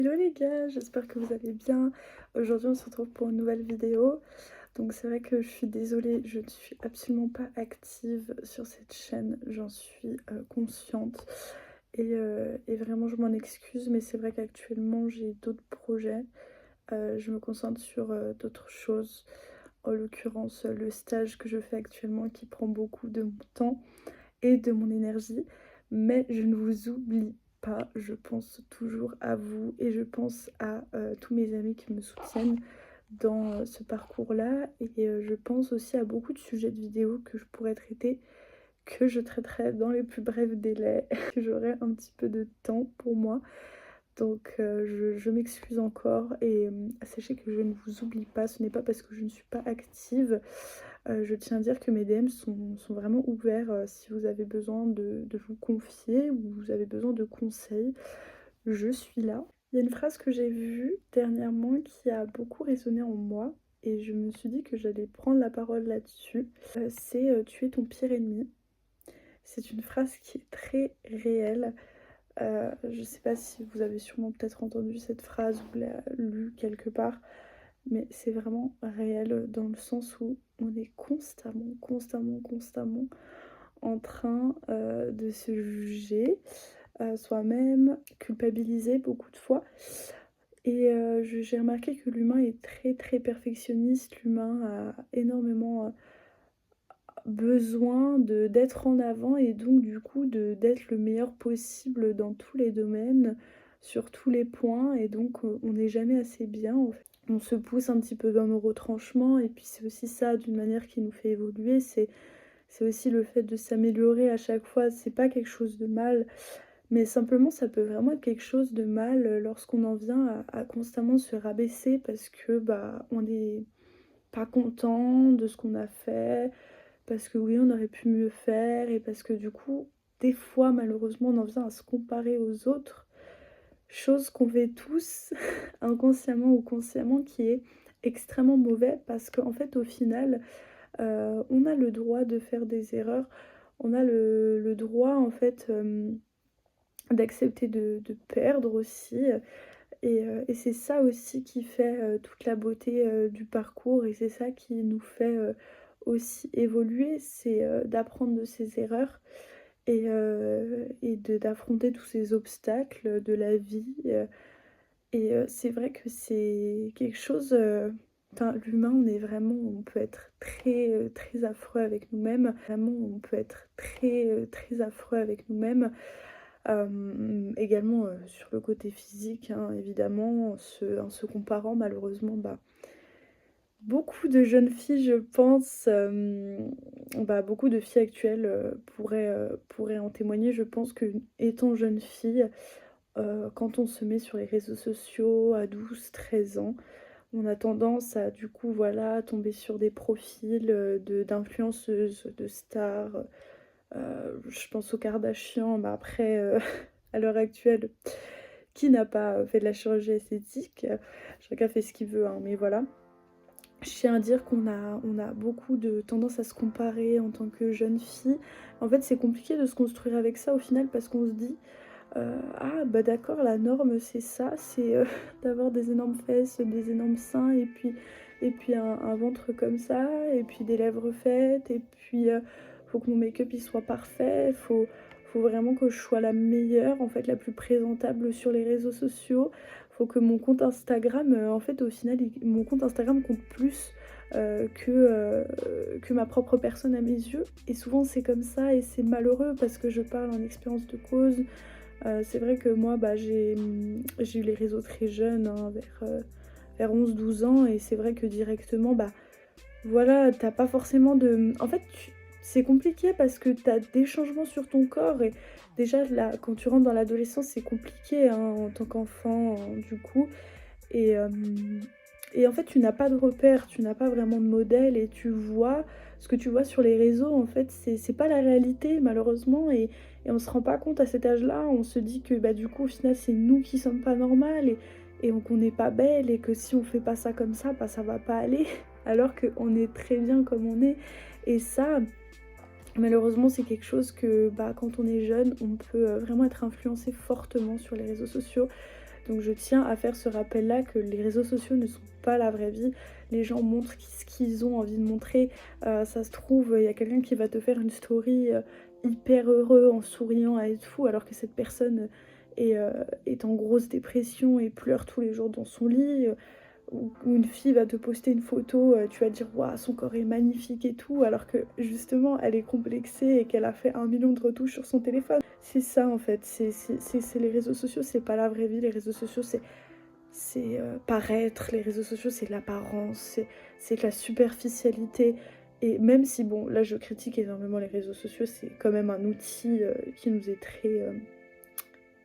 Hello les gars, j'espère que vous allez bien. Aujourd'hui on se retrouve pour une nouvelle vidéo. Donc c'est vrai que je suis désolée, je ne suis absolument pas active sur cette chaîne, j'en suis consciente. Et vraiment je m'en excuse, mais c'est vrai qu'actuellement j'ai d'autres projets. Je me concentre sur d'autres choses. En l'occurrence le stage que je fais actuellement qui prend beaucoup de mon temps et de mon énergie. Mais je ne vous oublie pas, je pense toujours à vous et je pense à tous mes amis qui me soutiennent dans ce parcours-là. Et je pense aussi à beaucoup de sujets de vidéos que je pourrais traiter, que je traiterai dans les plus brefs délais, que j'aurai un petit peu de temps pour moi. Donc je m'excuse encore et sachez que je ne vous oublie pas, ce n'est pas parce que je ne suis pas active. Je tiens à dire que mes DM sont vraiment ouverts, si vous avez besoin de vous confier ou vous avez besoin de conseils, je suis là. Il y a une phrase que j'ai vue dernièrement qui a beaucoup résonné en moi et je me suis dit que j'allais prendre la parole là-dessus. C'est, «Tu es ton pire ennemi». C'est une phrase qui est très réelle. Je sais pas si vous avez sûrement peut-être entendu cette phrase ou l'a lue quelque part, mais c'est vraiment réel dans le sens où on est constamment en train de se juger soi-même, culpabiliser beaucoup de fois. Et j'ai remarqué que l'humain est très perfectionniste. L'humain a énormément besoin d'être en avant et donc du coup d'être le meilleur possible dans tous les domaines, sur tous les points. Et donc on n'est jamais assez bien en fait. On se pousse un petit peu dans nos retranchements et puis c'est aussi ça d'une manière qui nous fait évoluer, c'est aussi le fait de s'améliorer à chaque fois. C'est pas quelque chose de mal, mais simplement ça peut vraiment être quelque chose de mal lorsqu'on en vient à constamment se rabaisser parce que bah on n'est pas content de ce qu'on a fait, parce que oui, on aurait pu mieux faire et parce que du coup, des fois, malheureusement, on en vient à se comparer aux autres, chose qu'on fait tous, inconsciemment ou consciemment, qui est extrêmement mauvais parce qu'en fait, au final, on a le droit de faire des erreurs, on a le droit, en fait, d'accepter de perdre aussi. Et c'est ça aussi qui fait toute la beauté du parcours et c'est ça qui nous fait aussi évoluer, c'est d'apprendre de ses erreurs et d'affronter tous ces obstacles de la vie. Et c'est vrai que c'est quelque chose. Enfin, l'humain, on est vraiment, on peut être très affreux avec nous-mêmes. Vraiment, on peut être très affreux avec nous-mêmes. Également sur le côté physique, hein, évidemment, en se comparant malheureusement, bah, beaucoup de jeunes filles, je pense, bah, beaucoup de filles actuelles pourraient en témoigner. Je pense que étant jeune fille, quand on se met sur les réseaux sociaux à 12 13 ans, on a tendance à du coup, voilà, tomber sur des profils, d'influenceuses, de stars. Je pense aux Kardashian, bah, après, à l'heure actuelle, qui n'a pas fait de la chirurgie esthétique? Chacun fait ce qu'il veut, hein, mais voilà. Je tiens à dire qu'on a beaucoup de tendance à se comparer en tant que jeune fille. En fait, c'est compliqué de se construire avec ça au final parce qu'on se dit: «Ah bah d'accord, la norme c'est ça, c'est, d'avoir des énormes fesses, des énormes seins et puis un ventre comme ça et puis des lèvres faites et puis, faut que mon make-up il soit parfait, faut vraiment que je sois la meilleure, en fait, la plus présentable sur les réseaux sociaux. Faut que mon compte Instagram, en fait, au final, mon compte Instagram compte plus, que ma propre personne à mes yeux. Et souvent c'est comme ça et c'est malheureux parce que je parle en expérience de cause. C'est vrai que moi, bah, j'ai eu les réseaux très jeune, hein, vers 11 12 ans et c'est vrai que directement, bah, voilà, t'as pas forcément de en fait, c'est compliqué parce que t'as des changements sur ton corps et déjà là, quand tu rentres dans l'adolescence, c'est compliqué, hein, en tant qu'enfant, du coup. Et hem et en fait, tu n'as pas de repères, tu n'as pas vraiment de modèle et tu vois ce que tu vois sur les réseaux, en fait, c'est pas la réalité malheureusement. Et on se rend pas compte à cet âge-là. On se dit que, bah, du coup, au final, c'est nous qui sommes pas normales et qu'on n'est pas belles et que si on fait pas ça comme ça, bah, ça va pas aller alors qu'on est très bien comme on est. Et ça, malheureusement, c'est quelque chose que, bah, quand on est jeune, on peut, vraiment être influencé fortement sur les réseaux sociaux. Donc je tiens à faire ce rappel-là que les réseaux sociaux ne sont pas la vraie vie. Les gens montrent ce qu'ils ont envie de montrer. Ça se trouve, il y a quelqu'un qui va te faire une story, hyper heureux en souriant et tout, alors que cette personne, est en grosse dépression et pleure tous les jours dans son lit, ou une fille va te poster une photo, tu vas dire: «Waouh, son corps est magnifique et tout», alors que justement elle est complexée et qu'elle a fait 1 million de retouches sur son téléphone. C'est ça en fait, c'est les réseaux sociaux, c'est pas la vraie vie. Les réseaux sociaux, paraître, les réseaux sociaux, c'est de l'apparence, c'est de la superficialité et même si bon, là je critique énormément les réseaux sociaux, c'est quand même un outil, qui nous est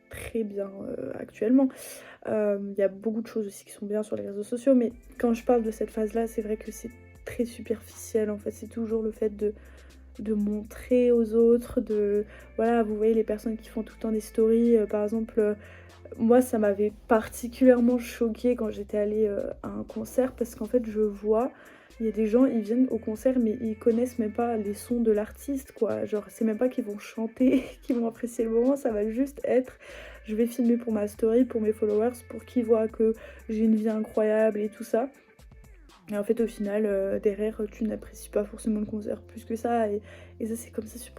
très bien, actuellement. Il y a beaucoup de choses aussi qui sont bien sur les réseaux sociaux, mais quand je parle de cette phase-là, c'est vrai que c'est très superficiel, en fait. C'est toujours le fait de montrer aux autres, voilà, vous voyez les personnes qui font tout le temps des stories, par exemple, moi ça m'avait particulièrement choquée quand j'étais allée, à un concert parce qu'en fait je vois, il y a des gens, ils viennent au concert mais ils connaissent même pas les sons de l'artiste quoi. Genre c'est même pas qu'ils vont chanter, qu'ils vont apprécier le moment, ça va juste être: «Je vais filmer pour ma story, pour mes followers, pour qu'ils voient que j'ai une vie incroyable et tout ça». Et en fait, au final, derrière, tu n'apprécies pas forcément le concert plus que ça et ça, c'est comme ça sur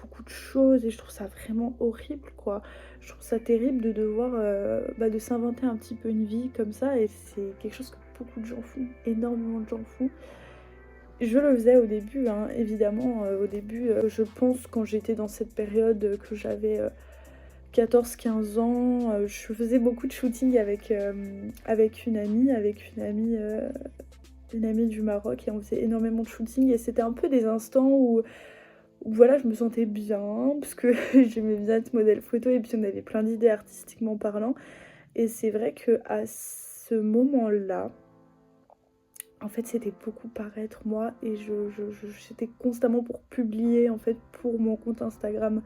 beaucoup de choses et je trouve ça vraiment horrible, quoi. Je trouve ça terrible de devoir, de s'inventer un petit peu une vie comme ça et c'est quelque chose que beaucoup de gens font, énormément de gens font. Je le faisais au début, hein, évidemment, au début, je pense quand j'étais dans cette période, que j'avais, 14-15 ans, je faisais beaucoup de shooting avec une amie du Maroc et on faisait énormément de shooting et c'était un peu des instants où voilà, je me sentais bien parce que j'aimais bien être modèle photo et puis on avait plein d'idées artistiquement parlant et c'est vrai qu'à ce moment-là, en fait, c'était beaucoup paraître moi et j'étais constamment pour publier en fait pour mon compte Instagram.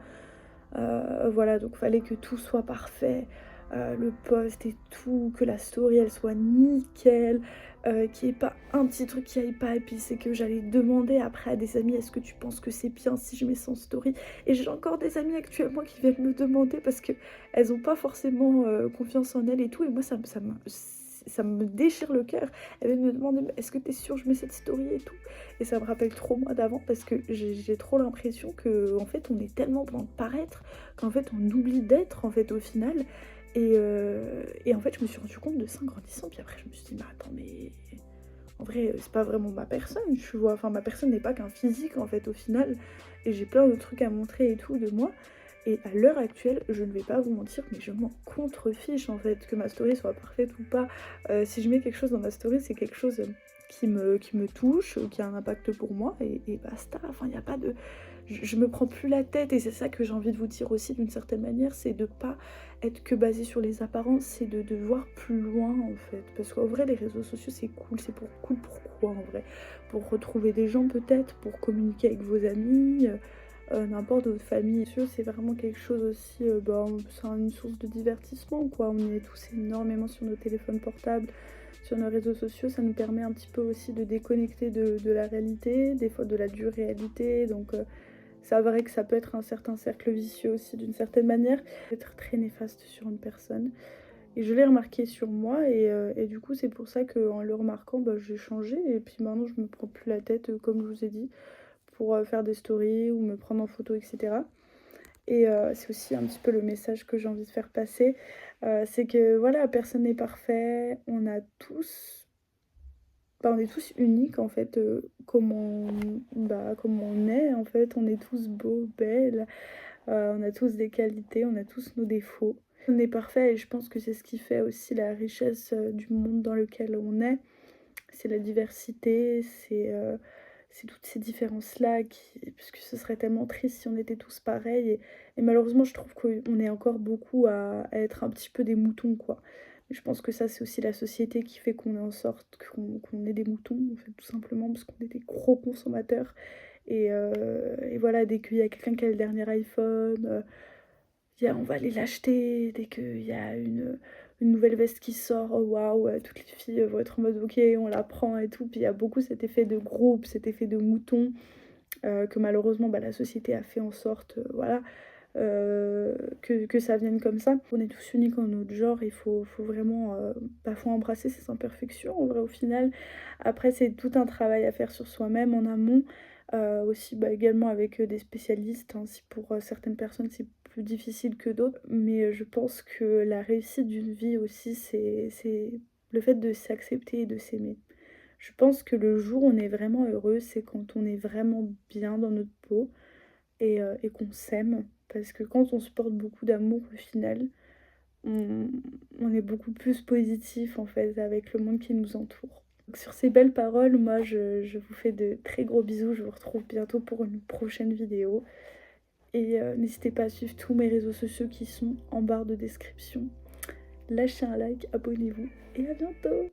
Voilà, donc fallait que tout soit parfait, le post et tout, que la story elle soit nickel, qu'il y ait pas un petit truc qui aille pas et puis c'est que j'allais demander après à des amis: «Est-ce que tu penses que c'est bien si je mets sans story?» et j'ai encore des amies actuellement qui viennent me demander parce qu'elles ont pas forcément, confiance en elles et tout et moi ça me déchire le cœur. Elles viennent me demander: «Mais est-ce que tu es sûre je mets cette story et tout?» et ça me rappelle trop moi d'avant parce que j'ai trop l'impression qu'en fait on est tellement dans le paraître qu'en fait on oublie d'être en fait au final et en fait je me suis rendu compte de ça en grandissant puis après je me suis dit: «Mais attends mais en vrai, c'est pas vraiment ma personne, tu vois? Enfin ma personne n'est pas qu'un physique en fait au final et j'ai plein de trucs à montrer et tout de moi» et à l'heure actuelle, je ne vais pas vous mentir, mais je m'en contrefiche en fait que ma story soit parfaite ou pas. Si je mets quelque chose dans ma story, c'est quelque chose, qui me touche, qui a un impact pour moi et basta. Enfin, il y a pas de je me prends plus la tête et c'est ça que j'ai envie de vous dire aussi d'une certaine manière, c'est de pas être que basé sur les apparences, c'est de voir plus loin en fait. Parce qu'en vrai, les réseaux sociaux, c'est cool, c'est cool pourquoi en vrai? Pour retrouver des gens peut-être, pour communiquer avec vos amis, n'importe, votre famille. C'est vraiment quelque chose aussi, c'est une source de divertissement quoi. On est tous énormément sur nos téléphones portables, sur nos réseaux sociaux, ça nous permet un petit peu aussi de déconnecter de la réalité, des fois de la dure réalité, donc c'est vrai que ça peut être un certain cercle vicieux aussi d'une certaine manière, être très néfaste sur une personne et je l'ai remarqué sur moi et du coup, c'est pour ça qu'en le remarquant, j'ai changé et puis maintenant je me prends plus la tête, comme je vous ai dit, pour, faire des stories ou me prendre en photo et cetera et c'est aussi un petit peu le message que j'ai envie de faire passer, c'est que voilà, personne n'est parfait, on est tous uniques en fait, comme on est en fait. On est tous beaux, belles, on a tous des qualités, on a tous nos défauts. On est parfait et je pense que c'est ce qui fait aussi la richesse, du monde dans lequel on est. C'est la diversité, c'est toutes ces différences-là parce que ce serait tellement triste si on était tous pareils et malheureusement je trouve qu'on est encore beaucoup à être un petit peu des moutons, quoi. Je pense que ça, c'est aussi la société qui fait qu'on est en sorte qu'on est des moutons, en fait, tout simplement parce qu'on est des gros consommateurs et voilà, dès qu'il y a quelqu'un qui a le dernier iPhone, on va aller l'acheter. Dès qu'il y a une nouvelle veste qui sort, oh waouh, toutes les filles vont être en mode OK, on la prend et tout. Puis il y a beaucoup cet effet de groupe, cet effet de mouton que malheureusement la société a fait en sorte, voilà, que ça vienne comme ça. On est tous uniques en notre genre, il faut vraiment, faut embrasser ses imperfections en vrai au final. Après c'est tout un travail à faire sur soi-même en amont, aussi, également avec, des spécialistes, hein, si pour, certaines personnes c'est plus difficile que d'autres. Mais, je pense que la réussite d'une vie aussi c'est le fait de s'accepter et de s'aimer. Je pense que le jour où on est vraiment heureux, c'est quand on est vraiment bien dans notre peau et qu'on s'aime. Parce que quand on se porte beaucoup d'amour au final, on on est beaucoup plus positif en fait avec le monde qui nous entoure. Donc sur ces belles paroles, moi je vous fais de très gros bisous, je vous retrouve bientôt pour une prochaine vidéo et n'hésitez pas à suivre tous mes réseaux sociaux qui sont en barre de description. Lâchez un like, abonnez-vous et à bientôt!